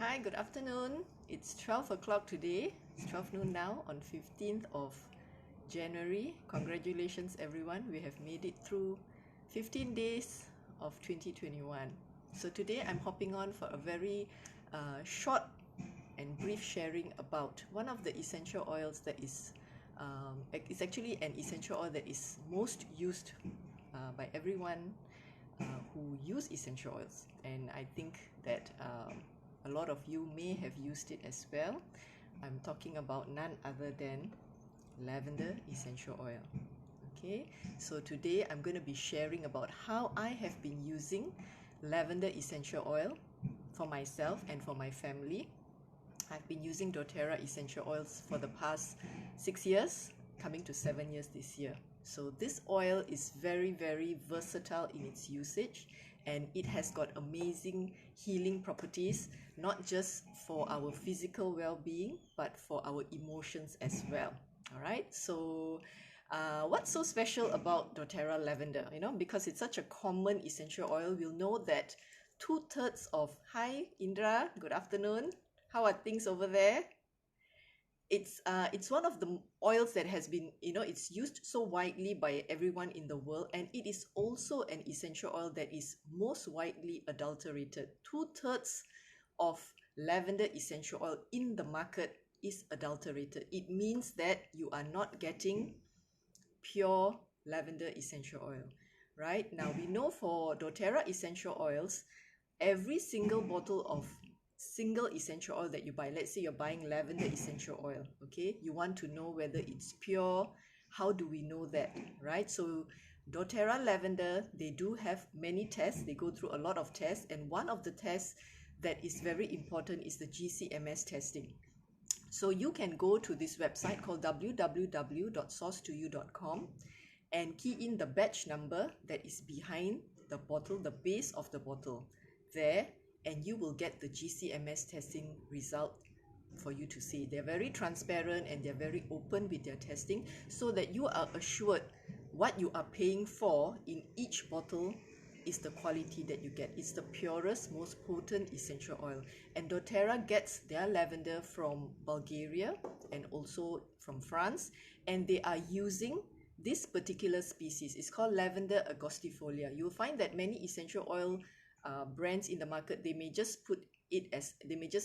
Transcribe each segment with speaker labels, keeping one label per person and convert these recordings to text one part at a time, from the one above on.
Speaker 1: Hi, good afternoon. It's 12 o'clock today. It's 12 noon now on 15th of January. Congratulations, everyone. We have made it through 15 days of 2021. So today I'm hopping on for a very short and brief sharing about one of the essential oils that is it's actually an essential oil that is most used by everyone who use essential oils, and I think that a lot of you may have used it as well. I'm talking about none other than lavender essential oil. Okay, so today I'm going to be sharing about how I have been using lavender essential oil for myself and for my family. I've been using doTERRA essential oils for the past 6 years, coming to 7 years this year. So this oil is very versatile in its usage, and it has got amazing healing properties, not just for our physical well-being but for our emotions as well. All right, so what's so special about doTERRA lavender? Because it's such a common essential oil, we'll know that 2/3 of Hi Indra, good afternoon. How are things over there? It's one of the oils that has been, it's used so widely by everyone in the world, and it is also an essential oil that is most widely adulterated. 2/3 of lavender essential oil in the market is adulterated. It means that you are not getting pure lavender essential oil. Right now, we know for doTERRA essential oils, every single bottle of single essential oil that you buy, let's say you're buying lavender essential oil, okay, you want to know whether it's pure. How do we know that, right? So doTERRA lavender, they do have many tests. They go through a lot of tests, and one of the tests that is very important is the GCMS testing. So you can go to this website called www.sourcetoyou.com and key in the batch number that is behind the bottle, the base of the bottle there, and you will get the GCMS testing result for you to see. They're very transparent and they're very open with their testing, so that you are assured what you are paying for in each bottle is the quality that you get. It's the purest, most potent essential oil. And doTERRA gets their lavender from Bulgaria and also from France, and they are using this particular species. It's called Lavender angustifolia. You'll find that many essential oil brands in the market, they may just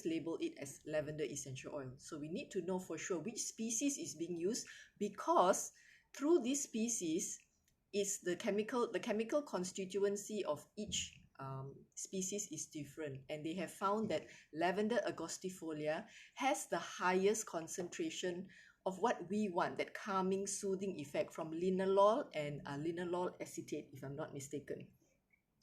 Speaker 1: label it as lavender essential oil. So we need to know for sure which species is being used, because through this species is the chemical constituency of each species is different, and they have found that Lavender angustifolia has the highest concentration of what we want, that calming, soothing effect, from linalool and linalool acetate, if I'm not mistaken.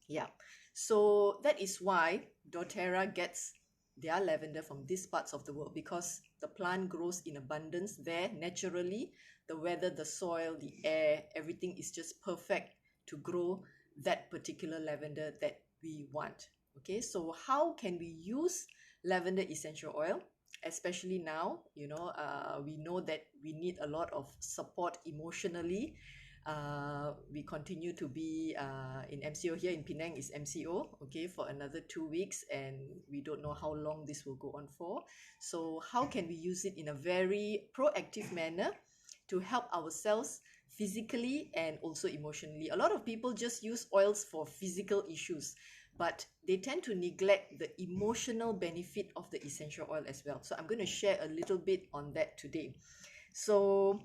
Speaker 1: Yeah, so that is why doTERRA gets their lavender from these parts of the world, because the plant grows in abundance there naturally. The weather, the soil, the air, everything is just perfect to grow that particular lavender that we want. Okay, so how can we use lavender essential oil? Especially now, we know that we need a lot of support emotionally. We continue to be in MCO here in Penang, is MCO, okay, for another 2 weeks, and we don't know how long this will go on for. So how can we use it in a very proactive manner to help ourselves physically and also emotionally? A lot of people just use oils for physical issues, but they tend to neglect the emotional benefit of the essential oil as well. So I'm going to share a little bit on that today. So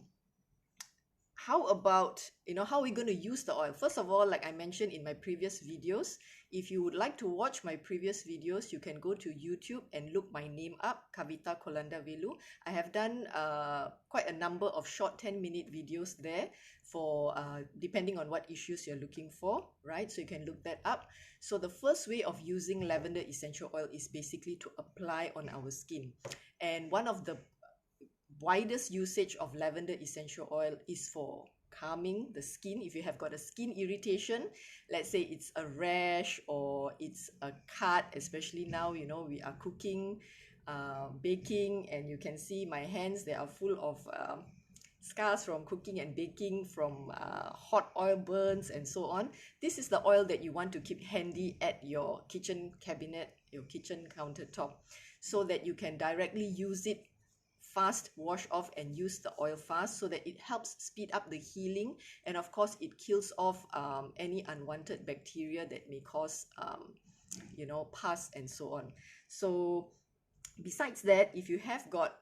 Speaker 1: how about, how are we going to use the oil? First of all, like I mentioned in my previous videos, if you would like to watch my previous videos, you can go to YouTube and look my name up, Kavita Kolanda Velu. I have done quite a number of short 10-minute videos there for depending on what issues you're looking for, right? So you can look that up. So the first way of using lavender essential oil is basically to apply on our skin. And one of the widest usage of lavender essential oil is for calming the skin. If you have got a skin irritation, let's say it's a rash or it's a cut, especially now, we are cooking, baking, and you can see my hands, they are full of scars from cooking and baking, from hot oil burns and so on. This is the oil that you want to keep handy at your kitchen cabinet, your kitchen countertop, so that you can directly use it fast, wash off and use the oil fast, so that it helps speed up the healing, and of course it kills off any unwanted bacteria that may cause pus and so on. So besides that, if you have got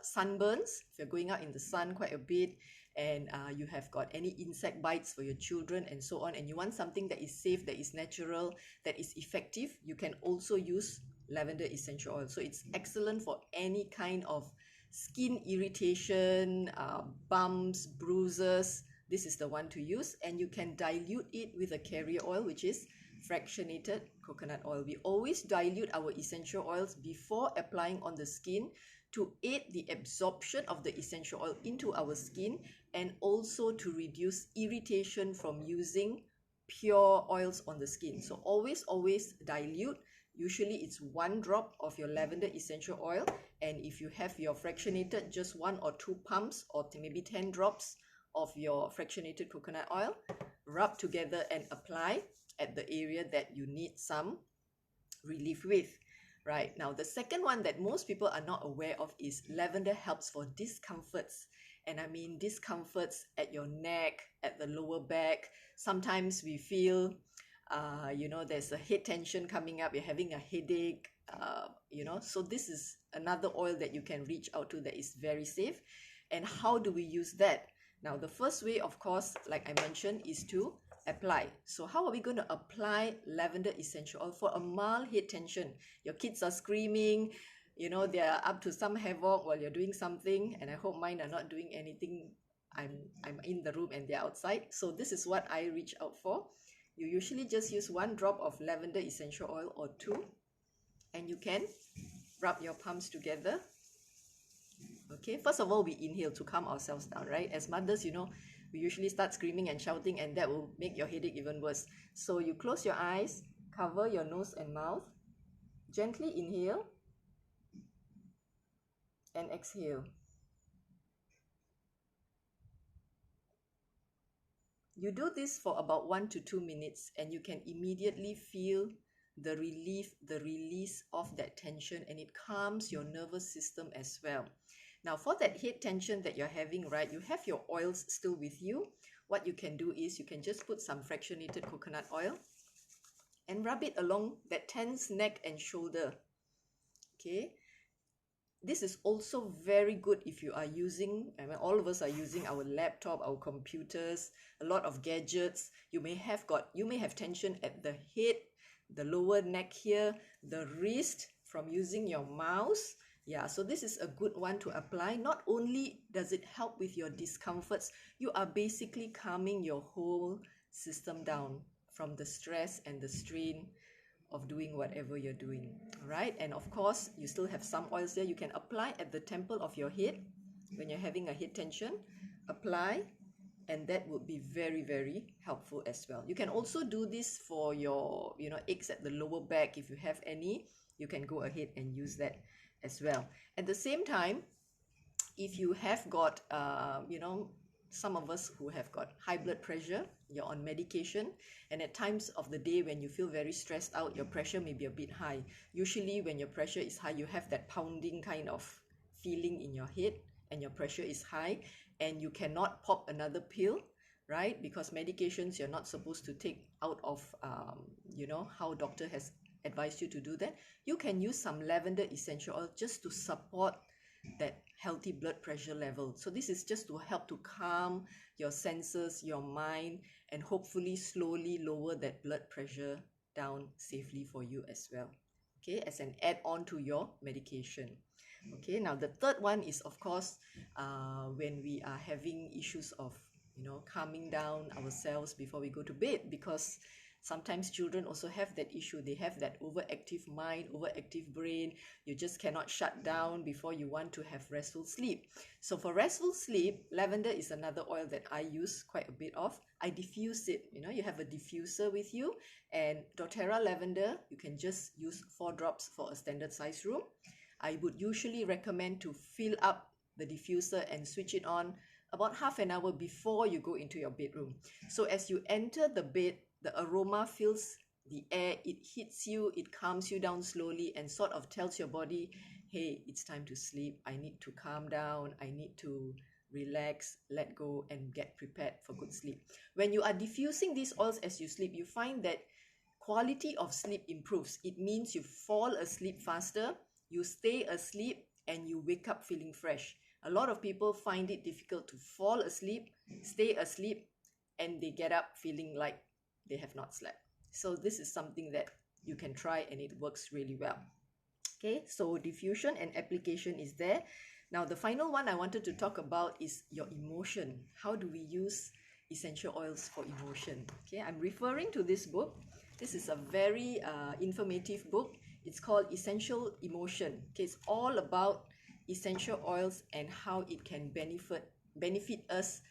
Speaker 1: sunburns, if you're going out in the sun quite a bit, and you have got any insect bites for your children and so on, and you want something that is safe, that is natural, that is effective, you can also use lavender essential oil. So it's excellent for any kind of skin irritation, bumps, bruises. This is the one to use, and you can dilute it with a carrier oil, which is fractionated coconut oil. We always dilute our essential oils before applying on the skin to aid the absorption of the essential oil into our skin, and also to reduce irritation from using pure oils on the skin. So always dilute. Usually it's 1 drop of your lavender essential oil, and if you have your fractionated, just 1 or 2 pumps, or maybe 10 drops of your fractionated coconut oil, rub together and apply at the area that you need some relief with. Right, now the second one that most people are not aware of is lavender helps for discomforts. And I mean discomforts at your neck, at the lower back. Sometimes we feel there's a head tension coming up, you're having a headache, so this is another oil that you can reach out to that is very safe. And how do we use that? Now the first way, of course, like I mentioned, is to apply. So how are we going to apply lavender essential oil for a mild head tension? Your kids are screaming, they are up to some havoc while you're doing something, and I hope mine are not doing anything. I'm in the room and they're outside. So this is what I reach out for. You usually just use 1 drop of lavender essential oil or 2, and you can rub your palms together. Okay, first of all, we inhale to calm ourselves down, right? As mothers, we usually start screaming and shouting, and that will make your headache even worse. So you close your eyes, cover your nose and mouth, gently inhale and exhale. You do this for about 1 to 2 minutes, and you can immediately feel the relief, the release of that tension, and it calms your nervous system as well. Now for that head tension that you're having, right, you have your oils still with you. What you can do is you can just put some fractionated coconut oil and rub it along that tense neck and shoulder. Okay, this is also very good if you are using, all of us are using our laptop, our computers, a lot of gadgets. You may have tension at the head, the lower neck here, the wrist from using your mouse. Yeah, so this is a good one to apply. Not only does it help with your discomforts, you are basically calming your whole system down from the stress and the strain of doing whatever you're doing. All right, and of course you still have some oils there. You can apply at the temple of your head when you're having a head tension. Apply, and that would be very, very helpful as well. You can also do this for your aches at the lower back. If you have any, you can go ahead and use that as well. At the same time, if you have got some of us who have got high blood pressure, you're on medication, and at times of the day when you feel very stressed out, your pressure may be a bit high. Usually when your pressure is high, you have that pounding kind of feeling in your head, and your pressure is high, and you cannot pop another pill, right? Because medications you're not supposed to take out of how doctor has advised you to do that. You can use some lavender essential oil just to support that healthy blood pressure level. So this is just to help to calm your senses, your mind, and hopefully slowly lower that blood pressure down safely for you as well. Okay, as an add-on to your medication. Okay, now the third one is, of course, when we are having issues of calming down ourselves before we go to bed, because sometimes children also have that issue. They have that overactive mind, overactive brain. You just cannot shut down before you want to have restful sleep. So for restful sleep, lavender is another oil that I use quite a bit of. I diffuse it. You have a diffuser with you, and doTERRA lavender, you can just use 4 drops for a standard size room. I would usually recommend to fill up the diffuser and switch it on about half an hour before you go into your bedroom. So as you enter the bed, the aroma fills the air, it hits you, it calms you down slowly and sort of tells your body, hey, it's time to sleep. I need to calm down. I need to relax, let go, and get prepared for good sleep. When you are diffusing these oils as you sleep, you find that quality of sleep improves. It means you fall asleep faster, you stay asleep, and you wake up feeling fresh. A lot of people find it difficult to fall asleep, stay asleep, and they get up feeling like they have not slept. So this is something that you can try and it works really well. Okay, so diffusion and application is there. Now the final one I wanted to talk about is your emotion. How do we use essential oils for emotion? Okay, I'm referring to this book. This is a very informative book. It's called Essential Emotion. Okay, it's all about essential oils and how it can benefit us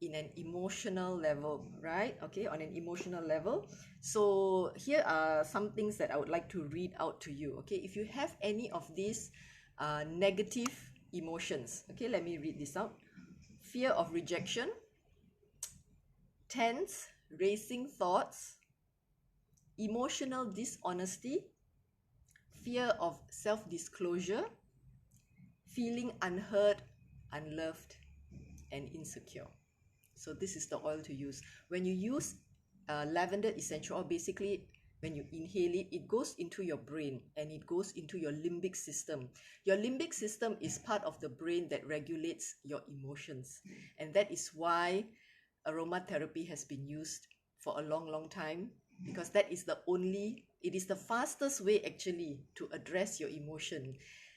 Speaker 1: in an emotional level, right? Okay, on an emotional level. So here are some things that I would like to read out to you. Okay, if you have any of these negative emotions, okay, let me read this out. Fear of rejection, tense, racing thoughts, emotional dishonesty, fear of self-disclosure, feeling unheard, unloved, and insecure. So this is the oil to use. When you use lavender essential oil, basically when you inhale it, it goes into your brain and it goes into your limbic system. Your limbic system is part of the brain that regulates your emotions. And that is why aromatherapy has been used for a long time, because that is it is the fastest way actually to address your emotion.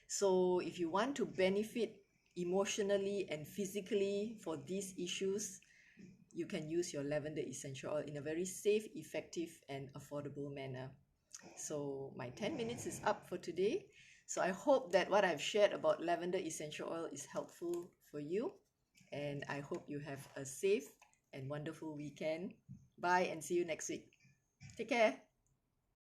Speaker 1: So if you want to benefit emotionally and physically for these issues, you can use your lavender essential oil in a very safe, effective, and affordable manner. So my 10 minutes is up for today. So I hope that what I've shared about lavender essential oil is helpful for you. And I hope you have a safe and wonderful weekend. Bye and see you next week. Take care.